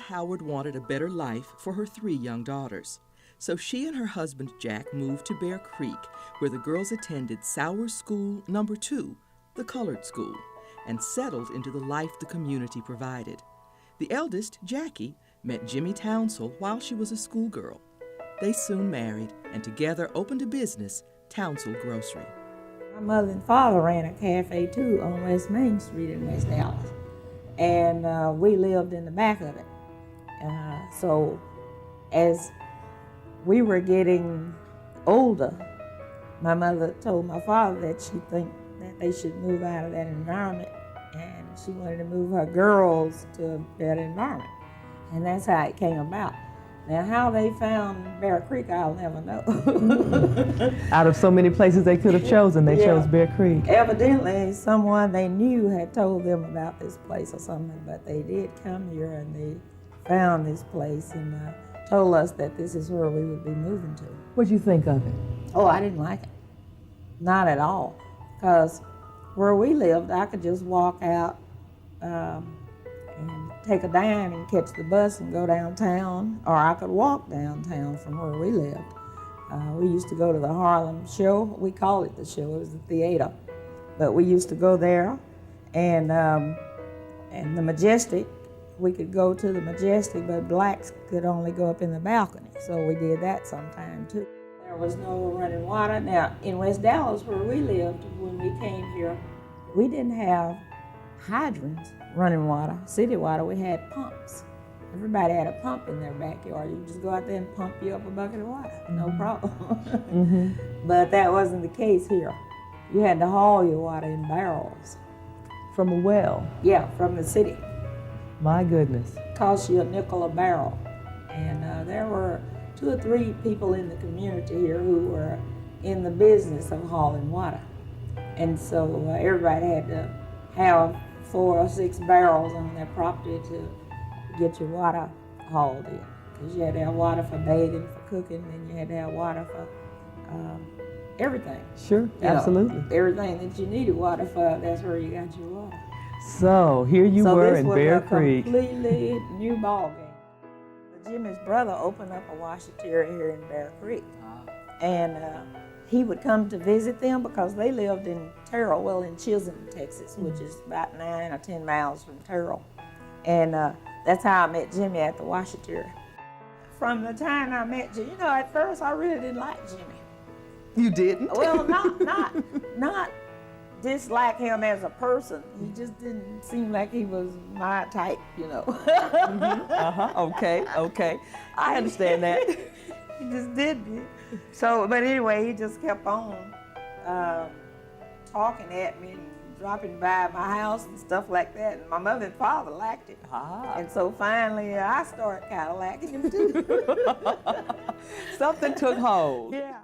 Howard wanted a better life for her 3 young daughters. So she and her husband Jack moved to Bear Creek, where the girls attended Sowers School Number 2, the colored school, and settled into the life the community provided. The eldest, Jackie, met Jimmy Townsell while she was a schoolgirl. They soon married and together opened a business, Townsell Grocery. My mother and father ran a cafe too on West Main Street in West Dallas, and we lived in the back of it. So as we were getting older, my mother told my father that she think that they should move out of that environment, and she wanted to move her girls to a better environment. And that's how it came about. Now, how they found Bear Creek, I'll never know. Out of so many places they could have chosen, they chose Bear Creek. Evidently, someone they knew had told them about this place or something, but they did come here and they found this place and told us that this is where we would be moving to. What'd you think of it? Oh, I didn't like it. Not at all. Because where we lived, I could just walk out and take a dime and catch the bus and go downtown, or I could walk downtown from where we lived. We used to go to the Harlem show. We called it the show. It was the theater. But we used to go there, and the Majestic, we could go to the Majestic, but blacks could only go up in the balcony. So we did that sometime too. There was no running water. Now, in West Dallas, where we lived when we came here, we didn't have hydrants, running water, city water. We had pumps. Everybody had a pump in their backyard. You just go out there and pump you up a bucket of water, no problem. But that wasn't the case here. You had to haul your water in barrels. From a well? Yeah, from the city. My goodness. Cost you $0.05 a barrel. And there were 2 or 3 people in the community here who were in the business of hauling water. And so everybody had to have 4 or 6 barrels on their property to get your water hauled in. Because you had to have water for bathing, for cooking, and you had to have water for everything. Sure, absolutely. Everything that you needed water for, that's where you got your water. So here you were in Bear Creek. So this was a completely new ball game. Jimmy's brother opened up a washateria here in Bear Creek. And he would come to visit them because they lived in Terrell, well, in Chisholm, Texas, which is about 9 or 10 miles from Terrell. And that's how I met Jimmy at the washateria. From the time I met Jimmy, you know, at first I really didn't like Jimmy. You didn't? Well, not dislike him as a person. He just didn't seem like he was my type, you know. Okay. I understand that. He just didn't. So, but anyway, he just kept on talking at me and dropping by my house and stuff like that. And my mother and father liked it. And so finally, I started kind of liking him too. Something took hold. Yeah.